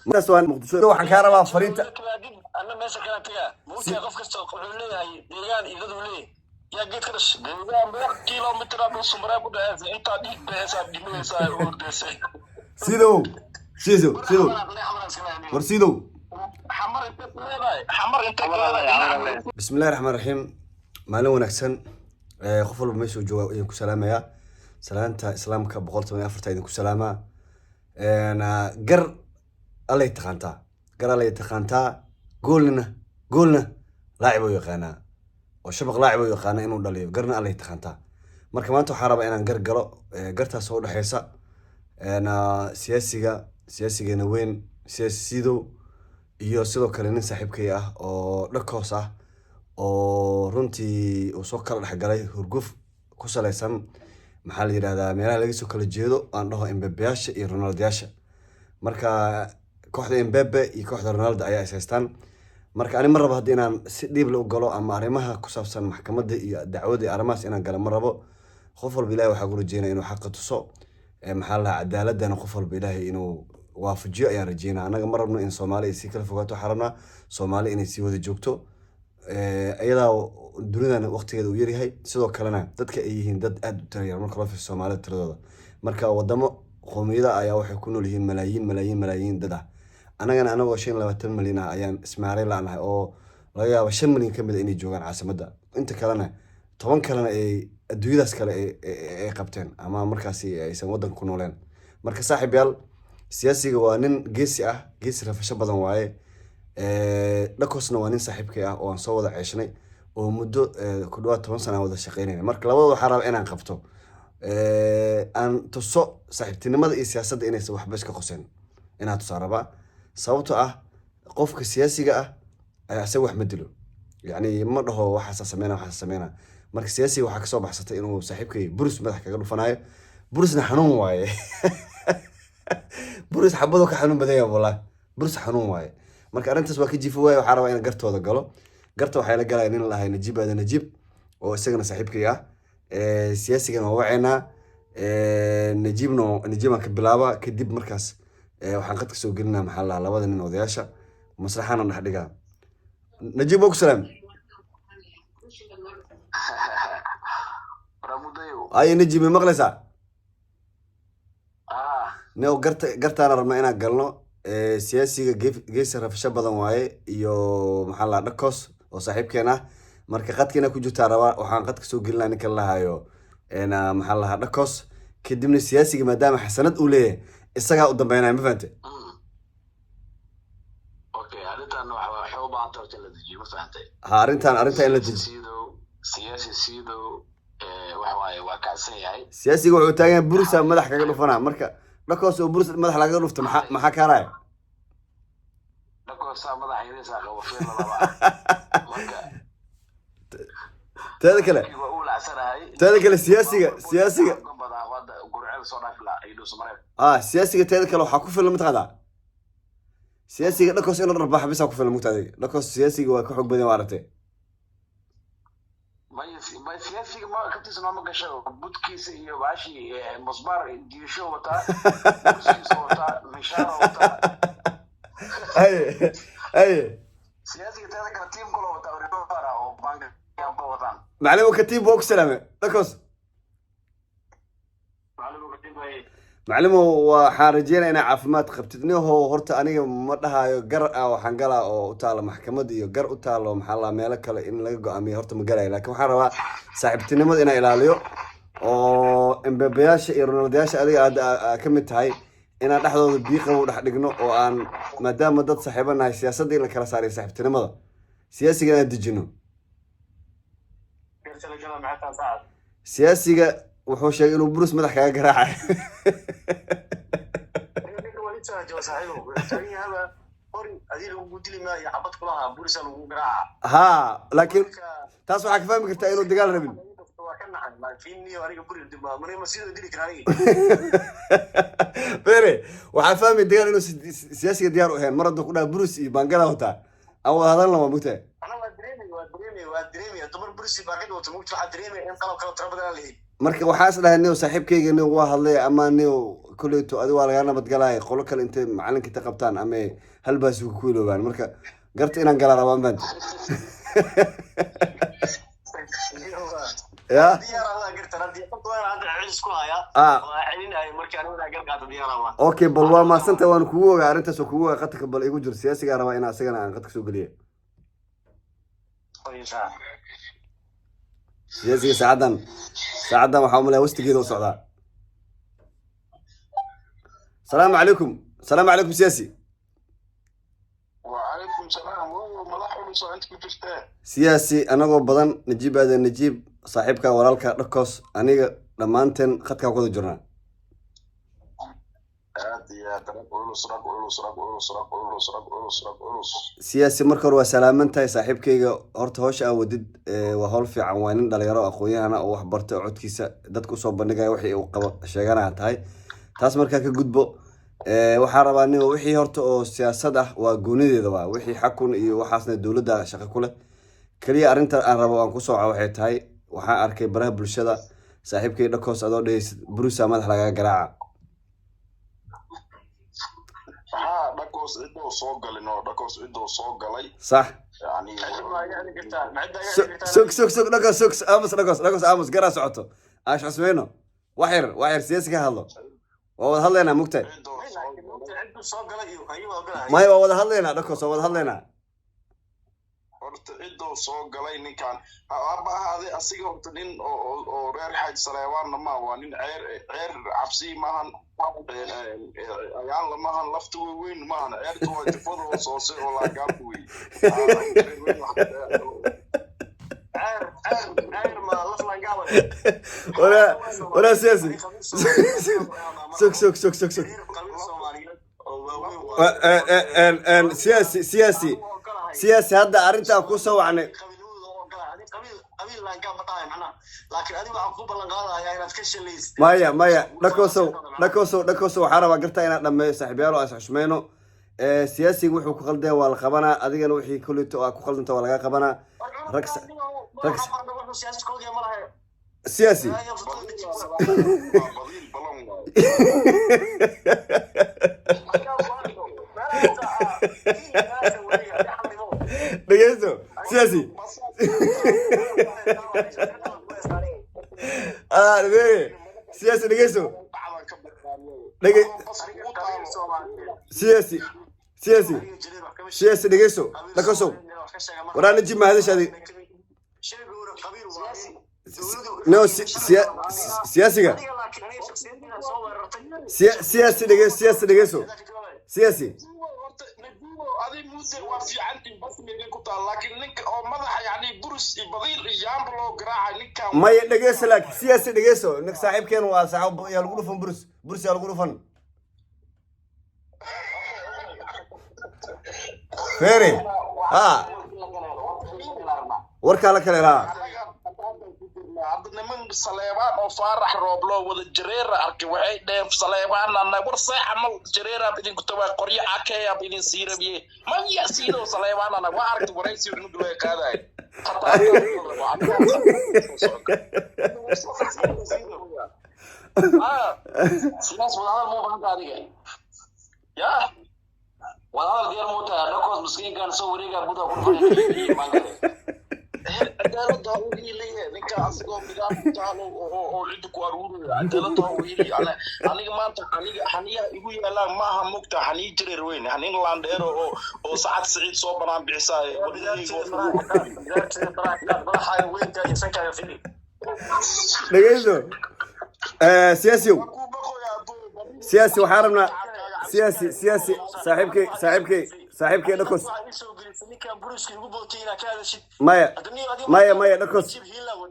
الناس وين مقدسو waxaan ka rabaa fariinta أنا ما سكنت يا ممكن أقف كستوق عليه ديان يقدر ليه يا جيت كرش ديان كيلومتر من سمرة بدأ أنت ديك بهسا ديميسا وردس سيدو ورسيدو حمر أنت بسم الله الرحمن الرحيم مالو ونكسن قفل بمشي وجوا ينكو سلامة يا سلامتا إسلامك بقولت من أفرت ينكو سلامة أنا قر الله يتخانتا قولنا لاعبوا يقانا وشبق لاعبوا يقانا إنه دليل قرنا الله يتخانتا marka maanta waxaan rabaa inaan gar galo gartaas oo dhaxaysa siyaasigeena weyn siyaasido iyo sidoo kale nin saaxiibkay ah oo dhakoos ah oo runtii uu soo kala dhaxgalay hurguf ku saleysan maxaa la yiraahdaa meelaha laga soo kala jeedo aan dhaho Mbappe-yaasha iyo Ronaldo-yaasha marka kooxda Mbappe iyo kooxda Ronaldo ayaa isaystaan marka ani ma rabo hadii inaan si dhiib loo galo ama arimaha ku saabsan maxkamadda iyo dacwadda arrimahaas inaan galo ma rabo qof walba Ilaahay waxa uu rajeenaa inuu xaq tuso maxaa la cadaaladana qof walba Ilaahay inuu waafajiyo ayaan rajeynaa anaga ma rabno in Soomaaliya si kala fogaato xarana Soomaaliya inay si wada joogto ayadaa dunidana waqtigeeda uu yaryahay sidoo kalena dadka ay yihiin dad aad u taageer marka loo fiiriyo Soomaalida tiradooda marka wadamo qoomiyada ayaa waxay ku nool yihiin malaayiin dad ah anagana anagoo 25 milyan ah ayaan ismaaray laanahay oo laga yaabo 5 milyan kamid inay joogaan caasimadda inta kalena 10 kalena ay adduunyadaas kale ay qabteen ama markaasi aysan wadan ku nooleen marka saaxiibayaal siyaasiga waa nin geesi rafasho badan waaye dhakoosna waa nin saaxiibkay ah oo aan soo wada ceeshnay oo muddo ku dhawaad 10 sano wada shaqeynayna marka labadooda waxaan rabaa inaan qabto aan tuso saaxiibtinimada iyo siyaasadda inaysan waxba iska qoseen inaan tuso rabaa sababtoo ah qofka siyaasiga ah ayaa asaga wax ma dilo yani ma dhaho waxaas sameeyna marka siyaasiga waxa ka soo baxsatay inuu saaxiibkay burus madax kaga dhufanayo burusna xanuun waaye burus xabado ka xanuun badan yahay wallahi burus xanuun waaye marka arintaas waa ka jiifo waaye waxa rabaa in gartooda galo garta waxay la galayeen in la ahay Najiib oo isagana saaxiibkay ah siyaasigana waa waceena Najiibna ka bilaaba kadib markaas waxaan qad ka soo gelinaa maxaa la labada nin odayaasha maslaxana dhax dhiga Najiib oo salaam ay Najiib maqlaysa noo gartaana rabnaa inaan galno siyaasiga geesi rafasho badan waaye iyo maxaa la dhakoos oo saaxiibkeena marka qadkiina ku jirta rabaa waxaan qad ka soo gelinaa ninka la hayo maxaa la dhakoos kadibna siyaasiga maadaama xasanad uu leeyahay isaga u dambeynaa ma fahantay okay arintan waxa u baahan tahay la dejiyo ma fahantay arintan in la dejiyo siyaasiga waxa waaye waa kaacsan yahay siyaasiga wuxuu taagan bursa madax kaga dhufanaa marka dhakoos oo bursa madax laga dhufto maxaa ka raay dhakoos madax yariisa qabo fiir laba marka teeda kale siyaasiga siyaasiga teeda kale waxaa ku filan mataqaada siyaasiga dhakoos inuu dharbax bisa ku filan mugtaada dhakoos siyaasiga waa ka xog badan aragtay ما سياسي ما كنتش نعمل كشة بودكيس يباشي مصبار ديشو وتا وتا مشارة وتا أي سياسي كتير كتيم كله وتا وريبارا وبانك يامبو وتان معلم كتيب بوك سلامة دكوس معلم وحارجينا أنا عفمات قبتني هو هرت أنا مرتها جر أو حنجلا أو تالا محكمة دي جر تالا محلا مالك إن لقوا أمي هرت مجرى لكن حروا صاحبتني مد أنا إلى اليوم أو إمبابياش رونالدياش أدي كمية هاي أنا لحظة بيقة وراح نجنو وأن مدام مدة صاحبنا هاي السياسة دي اللي كلا صار صاحبتني مد سياسي جنا دجنو سياسي wuxuu sheegay inuu burus madax kaga garaacay ha laakiin taas waxaa ka fahmi kartaa inuu dagaal rabin bere waxaa fahmi dagaal inuu siyaasiga diyaar u ahayn mar hadduu ku dhaha burus iyo baangada wataa aan wada hadalna waa mugtahay marka waxaa is dhahay nin saaxiibkayga nin waa hadlay ama nin kuleyto adi waa lagaa nabadgalay qolo kale intay macalinka inta qabtaan ama halbaas ku iloobaan marka garta inaan galaa rabaan baan ya okay bal waa maasanta waan kugu ogaa arrintaas oo kugu ogaa qatarka bal igu jir siyaasigaa rabaa inaa isagana aan qadka soo geliya siyaasiga saacadan waxaa umaleya wastigeeda u socdaa salaamu calaykum siyaasi وعليكم السلام مدح ولسو انت كجرتee siyaasi anagoo badan najiib aadan najiib saaxiibka walaalka dhakos aniga dhammaanteen khadkaa ku wada jirnaa siyaasi marka hore waa salaaman tahay saaxiibkayga horta hawsha aa wadid waa hawl fiican waa nin dhalinyaro aqoon-yahana oo wax bartay oo codkiisa dadka usoo bandhigaya wixii uu qabo sheeganaya tahay taas markaa ka gudbo waxaa rabaa nin wixii horta oo siyaasad ah waa goonideeda waa wixii xakun iyo waxaasna dowladda shaqo ku leh kaliya arrinta aan rabo aan ku sooca waxay tahay waxaan arkay baraha bulshada saaxiibkay dhakos adoo dhehaysid burusa madax lagaga garaaca صح يعني سوق dhakos aamus garaa socoto aash cusmeyno waxyar siyaasi ka hadlo waa wada hadlaynaa mugtahay maya waa wada hadlaynaa dhakos waa wada hadlaynaa horta cidoo soo galay ninkan haba ahaadee asiga horta nin oo reer xaaj saleebaanna ma waa nin ceer cabsi maahan ayaan lamahan lafta weyn maahan ceerta waa jufada hoos hoose oo laagaab wey ولا سياسي سوق سياسي هذا أرنتا كوسا وعني مايا دكوسو حرب قلت أنا لما سحبيالو أسحشمينو سياسي وحو كخلده والقبنا أدينا وحي كل تو كخلده ولا قبنا ركس سياسي دقيقتو سياسي سياسي دقيقتو سياسي دقيقتو دكوسو ورانا نجيب ما هذا شادي نو سياسي دقيقتو سياسي ما يدقيس لك سياسي دقيسو انك صاحب كان وصاحب يلقوا فن برس يلقوا فن فيري وركا لك لا niman saleebaan oo faarax rooblo wada jareer arkay waxay dheef saleebaan ana war say amal jareer idin ku tabaa qoryo akaya idin siirabiye ma yasiido saleebaan ana waa aragtay waraysi inuu duway qaaday sidaas wadaal mo baan qaadiga ya wadaal geer moota dhakos miskiinkan soo wareega buda ku fadhiyo عدالة هويلي نك أصله بدأ تعالوا أو عندك وارور عدالة هويلي أنا ما أنت حنيا يقول لا ما هم مقطع حني جري وين حني لاندير أو سعد سعيد صوبنا بعساي سياسي وحاربنا سياسي صاحبك دكوس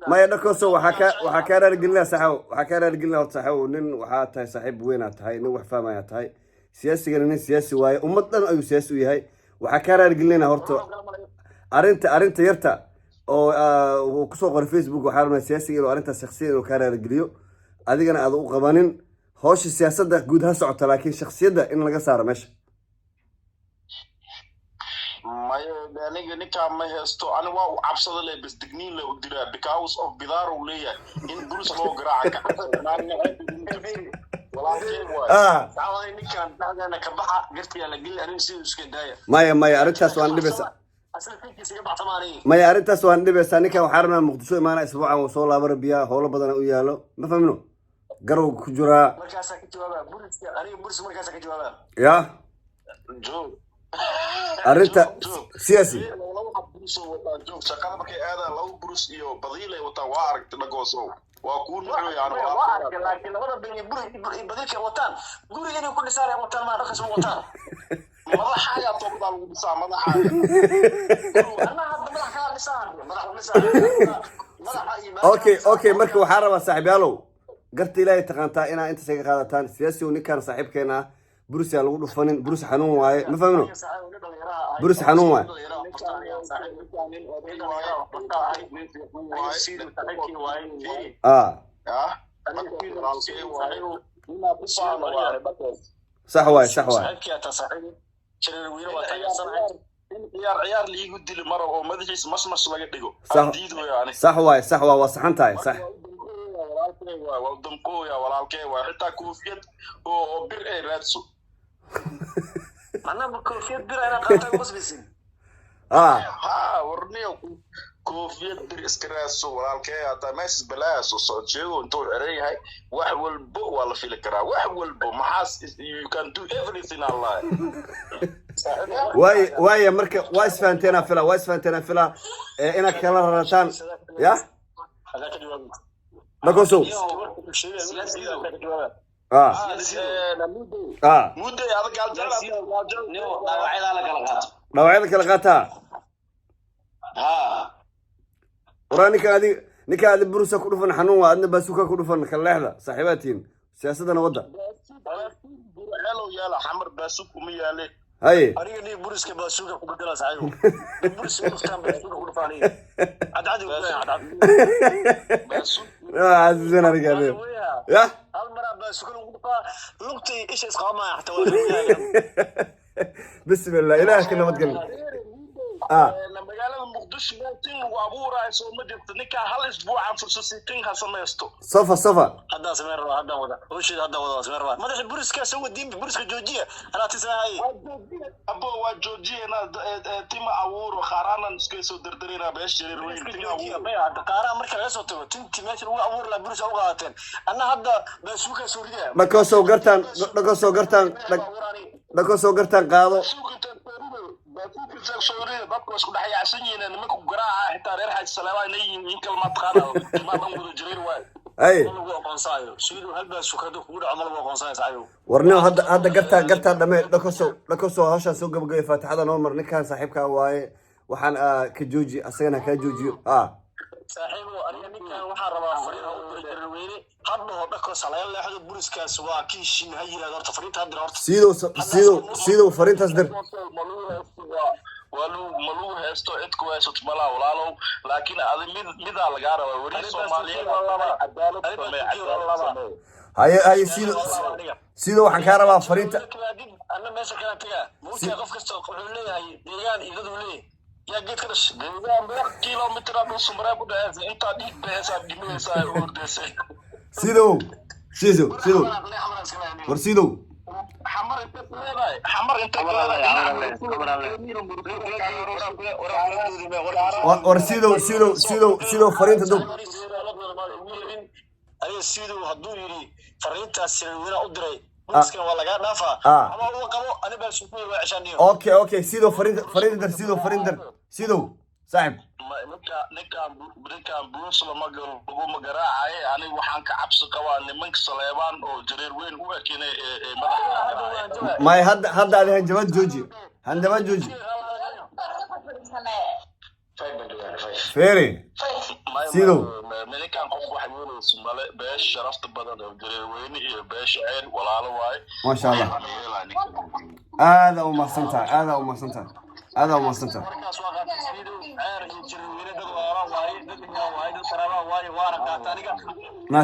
مايا دكوس وحكى رجلنا صحو نن وحاتها صاحب وينات هاي نو وحفا ما يتهاي سياسي قالنا سياسي واي أمتنا أيو سياسي هاي وحكى رجلنا هرتو أرنت يرتا أو كسو غير فيسبوك وحاربنا سياسي قالوا أرنت شخصيا وكان رجليو هذه أنا أذوق قوانين هوش السياسة ده جودها سعة لكن شخصية ده إن لقى صار ماشي maya aniga ninkaan ma haysto ani waa u cabsada le bas digniin le u diraa because of bidaar uu leeyahay in bulis loo garaaca ninkaan dhacdana ka baxa gartiga la geli aniga siduu iska daaya maya arrintaas waan dhibaysaa maya arrintaas waan dhibaysaa ninkan waxaa rabnaa muqdisho imaana isbuucan uu soo laabara biyaa howlo badan u yaalo ma fahmino garow ku jiraa markaasaa ka jawaabaa buriska aniga buris markaasaa ka jawaabaa ya joog arrinta siyaasi shaqada markay aadaan laba burus iyo badiilay wataan waa aragti dhagoosow waa kuu laakiin labada beni badiilka wataan guriga inay ku dhisaan wataan maa dhaqas ma wataan madaxaayaa toobadaa lagu dhisaa madaxaaga okay marka waxaa rabaa saaxiibyaalow garta ilaahay taqaantaa inaa intaas iga qaadataan siyaasi ninkaan saaxiibkeena ah bursi aan lagu dhufanin bursi xanuun waaye ma fahmino bursi xanuun waaye صح واي ciyaar liigu dili maro oo madaxiisa masmas laga dhigo صح واي waa saxan tahay sax waa damqooya walaalkay waa xitaa koofiyad oo bir ay raadso anaba koofiyad bir ayna qaata qasbisin warniyo koofiyad bir iska raadso walaalkay hataa meesha balaaso soo jeego intuu xiran yahay wax walbo waa la fili karaa wax walbo maxaas you can do everything Allah واي marka waa isfahanteena fila ina kala rarataan ya dhagoso dhawacyada kala qaataa ninka adi burusa ku dhufan xanuun waa adna baasuka ku dhufan kala leexda saaxiibaatiin siyaasadana wadda xamar baasuk uma yaale هاي أريد لي بورس كباسوكا كبدلا سعيو بورس كان باسوكا كبدفاني عاد باسوك عزيزنا رجال يا المرة باسوكا كبدفا لقطي إيش إسقامة حتى بسم الله إلهك لما تقول لما قال المقدس تين وابورا سو ما جبت نكا هل اسبوع عن فرصه تين هسميستو صفا هذا سمير هذا ودا وش هذا ودا سمير ما دش بورس كسو دين بورس جوجيه انا تساهي ابو وجوجيه انا تيم اورو خارانا اسكيسو دردرينا باش جرير وين تيم اورو ما قارا marka la soo tago tinti meesha uu abuur la burs uga qaateen anna hadda baasuuka suuriga dhakoo gartaan qaado dadku isku dhex yaacsan yihiin nimanka garaaca xitaa reer xaaj salaama leeyihiin in kalma taqaana timadan wada jiray waay ay lagu aqoonsaayo sidoo halba sukado kugu dhaco mal aqoonsaayo saciyo warnaa hadda gartaan dhamee dhakoo hawsha soo gabagay faatixada noo mar ninkaan saaxiibka waaye waxaan ka jooji asagana ka joojiyo saaxiibo aniga ninkan waxaa rabaa fariin oo diray weyne hadda dhakoo salayn leexdo buriskaas waa kiishin ha yiraahdo horta fariinta hadda horta sidoo fariintaas dir malu heesto cidku heesto malaa walaalow laakiin adi midaa lagaa rabaa weri Soomaaliyeed haye sidoo waxaan kaa rabaa fariinta anna meesha kala taga muusiga qof kasta wuxuu leeyahay deegaan iyo dad uu leeyahay يا جيت كرش كيلومتر أبو سمرة بدأت أنت ديك بس أديني ساي وردسي سيدو ورسيدو حمر أنت ورسيدو فرينت دوم أيه سيدو هدو يري فرينت السنوية أدري مسكين ولا قاعد نافع أما هو قبو أنا بشوفه عشان يوم أوكي سيدو فريندر سيدو صاحب ninkaan buus lama garaacaye ani waxaan ka cabsi qabaa nimanka saleebaan oo jareer weyn u ekinay madaxa may hadda adi hanjabad jooji فيري سيدو ملكان قف واحد يقول اسمه باش شرفت بدن وجريويني باش عين ولا واي ما شاء الله هذا وما سنتها ما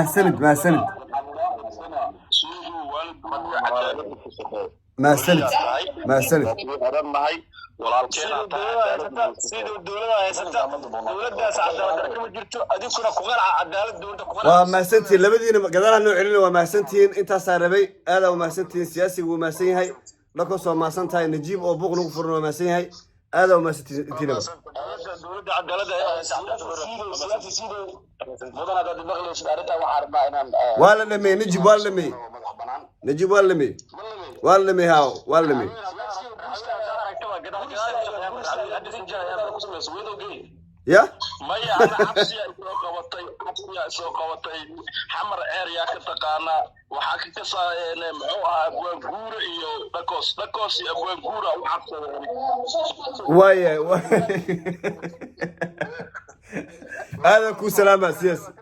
سند ما سند ما سنت ما سنت وما سنتين لبدينا قدرنا نوعلنا وما سنتين انت ساربي هذا وما سنتين سياسي وما سنهاي لكن سو ما سنتين نجيب او بوق نغفر وما سنهاي هذا وما سنتين ولا لمي نجيب ولا لمي نجيب ولا لمي ولا لمي هاو ولا لمي يا maya ana xabsiya soo qabatay xamar area ka taqaana waxa ka kasaayeen muxuu ahaa abwaan guura iyo dhakos iyo abwaan guura u xabsadeen واي هذا كو سلامة سياسي